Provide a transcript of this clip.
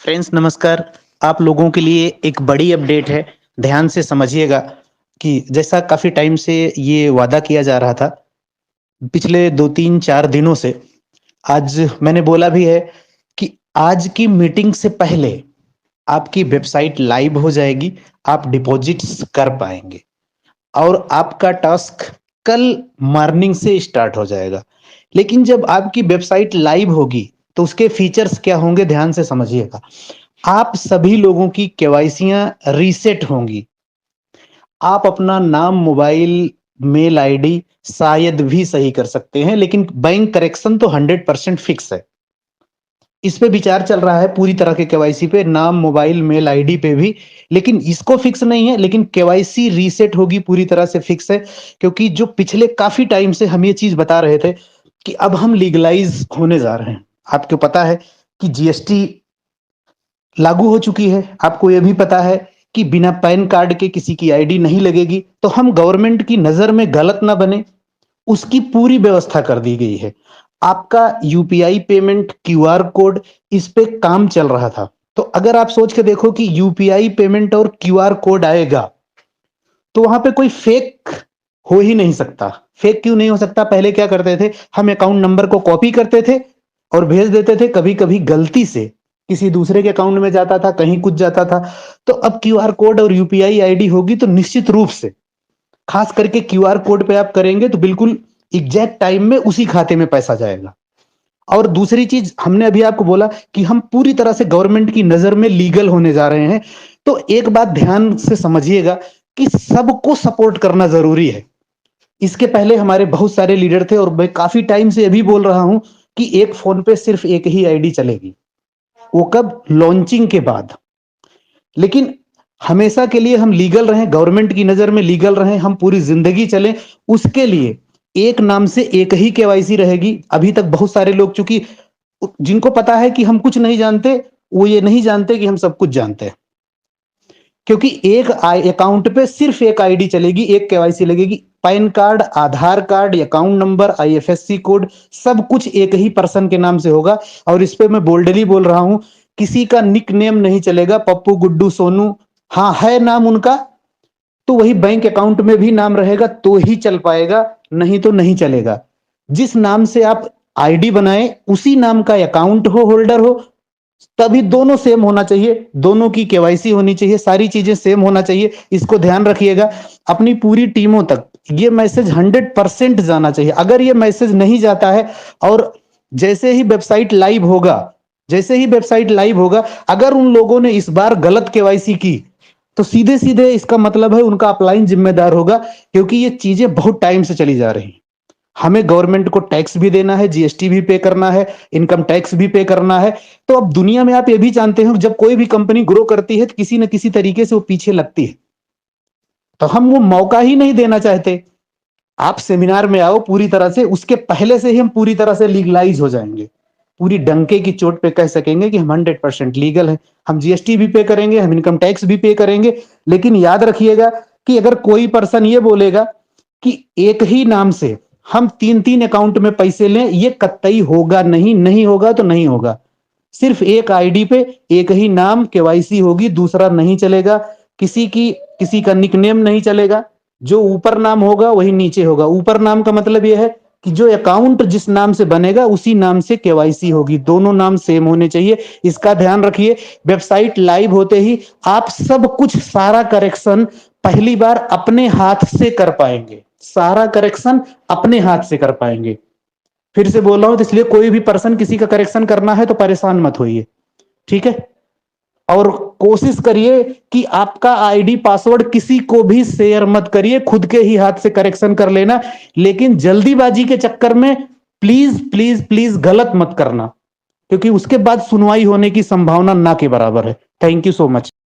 Friends नमस्कार। आप लोगों के लिए एक बड़ी अपडेट है। ध्यान से समझिएगा कि जैसा काफ़ी टाइम से ये वादा किया जा रहा था, पिछले 2-3-4 दिनों से, आज मैंने बोला भी है कि आज की मीटिंग से पहले आपकी वेबसाइट लाइव हो जाएगी, आप डिपॉजिट्स कर पाएँगे और आपका टास्क कल मॉर्निंग से स्टार्ट हो जाएगा। लेकिन जब आपकी वेबसाइट लाइव होगी, तो उसके फीचर्स क्या होंगे ध्यान से समझिएगा। आप सभी लोगों की केवाईसियाँ रीसेट होंगी। आप अपना नाम, मोबाइल, मेल आईडी शायद भी सही कर सकते हैं, लेकिन बैंक करेक्शन तो 100% फिक्स है। इस पे विचार चल रहा है पूरी तरह के केवाईसी पे, नाम, मोबाइल, मेल आईडी पे भी, लेकिन इसको फिक्स नहीं है, लेकिन केवाईसी रीसेट होगी पूरी तरह से फिक्स है, क्योंकि जो पिछले काफ़ी टाइम से हम ये चीज़ बता रहे थे कि अब हम लीगलाइज़ होने जा रहे हैं। आपको पता है कि जीएसटी लागू हो चुकी है। आपको ये भी पता है कि बिना पैन कार्ड के किसी की आईडी नहीं लगेगी, तो हम गवर्नमेंट की नज़र में गलत ना बने, उसकी पूरी व्यवस्था कर दी गई है। आपका यूपीआई पेमेंट, क्यूआर कोड, इस पे काम चल रहा था। तो अगर आप सोच के देखो कि यूपीआई पेमेंट और क्यूआर कोड आएगा, तो वहां पे कोई फेक हो ही नहीं सकता। फेक क्यों नहीं हो सकता? पहले क्या करते थे, हम अकाउंट नंबर को कॉपी करते थे और भेज देते थे, कभी कभी गलती से किसी दूसरे के अकाउंट में जाता था, कहीं कुछ जाता था। तो अब क्यूआर कोड और यूपीआई आईडी होगी, तो निश्चित रूप से, खास करके क्यूआर कोड पे आप करेंगे तो बिल्कुल एग्जैक्ट टाइम में उसी खाते में पैसा जाएगा। और दूसरी चीज, हमने अभी आपको बोला कि हम पूरी तरह से गवर्नमेंट की नजर में लीगल होने जा रहे हैं। तो एक बात ध्यान से समझिएगा कि सबको सपोर्ट करना जरूरी है। इसके पहले हमारे बहुत सारे लीडर थे, और मैं काफी टाइम से अभी बोल रहा हूं कि एक फोन पे सिर्फ एक ही आईडी चलेगी। वो कब? लॉन्चिंग के बाद। लेकिन हमेशा के लिए हम लीगल रहें, गवर्नमेंट की नजर में लीगल रहें, हम पूरी जिंदगी चलें, उसके लिए एक नाम से एक ही केवाईसी रहेगी। अभी तक बहुत सारे लोग, चूंकि जिनको पता है कि हम कुछ नहीं जानते, वो ये नहीं जानते कि हम सब कुछ जानते हैं। क्योंकि एक अकाउंट पे सिर्फ एक आईडी चलेगी, एक केवाईसी लगेगी। PAN card, Aadhaar card, account number, IFSC code, सब कुछ एक ही पर्सन के नाम से होगा। और इस पे मैं बोल्डली बोल रहा हूं, किसी का निक नेम नहीं चलेगा, पप्पू, गुड्डू, सोनू। हाँ, है नाम उनका, तो वही बैंक अकाउंट में भी नाम रहेगा तो ही चल पाएगा, नहीं तो नहीं चलेगा। जिस नाम से आप आईडी बनाए, उसी नाम का अकाउंट हो, होल्डर हो, तभी दोनों सेम होना चाहिए, दोनों की केवाईसी होनी चाहिए, सारी चीजें सेम होना चाहिए। इसको ध्यान रखिएगा। अपनी पूरी टीमों तक ये मैसेज 100% जाना चाहिए। अगर ये मैसेज नहीं जाता है, और जैसे ही वेबसाइट लाइव होगा, जैसे ही वेबसाइट लाइव होगा, अगर उन लोगों ने इस बार गलत केवाईसी की, तो सीधे सीधे इसका मतलब है उनका अपलाइन जिम्मेदार होगा, क्योंकि ये चीजें बहुत टाइम से चली जा रही। हमें गवर्नमेंट को टैक्स भी देना है, जीएसटी भी पे करना है, इनकम टैक्स भी पे करना है। तो अब दुनिया में आप ये भी जानते हो, जब कोई भी कंपनी ग्रो करती है तो किसी न किसी तरीके से वो पीछे लगती है। तो हम वो मौका ही नहीं देना चाहते। आप सेमिनार में आओ पूरी तरह से, उसके पहले से ही हम पूरी तरह से लीगलाइज हो जाएंगे। पूरी डंके की चोट पे कह सकेंगे कि हम 100% लीगल है। हम जीएसटी भी पे करेंगे, हम इनकम टैक्स भी पे करेंगे। लेकिन याद रखिएगा कि अगर कोई पर्सन ये बोलेगा कि एक ही नाम से हम 3-3 अकाउंट में पैसे लें, ये कतई होगा नहीं, नहीं होगा तो नहीं होगा। सिर्फ एक आईडी पे एक ही नाम केवाईसी होगी, दूसरा नहीं चलेगा। किसी का निकनेम नहीं चलेगा। जो ऊपर नाम होगा वही नीचे होगा। ऊपर नाम का मतलब यह है कि जो अकाउंट जिस नाम से बनेगा उसी नाम से केवाईसी होगी। दोनों नाम सेम होने चाहिए, इसका ध्यान रखिए। वेबसाइट लाइव होते ही आप सब कुछ, सारा करेक्शन पहली बार अपने हाथ से कर पाएंगे। सारा करेक्शन अपने हाथ से कर पाएंगे। फिर से बोल रहा हूं, तो इसलिए कोई भी पर्सन किसी का करेक्शन करना है तो परेशान मत होइए, ठीक है? और कोशिश करिए कि आपका आईडी पासवर्ड किसी को भी शेयर मत करिए, खुद के ही हाथ से करेक्शन कर लेना। लेकिन जल्दीबाजी के चक्कर में प्लीज प्लीज प्लीज गलत मत करना, क्योंकि उसके बाद सुनवाई होने की संभावना ना के बराबर है। Thank you so much.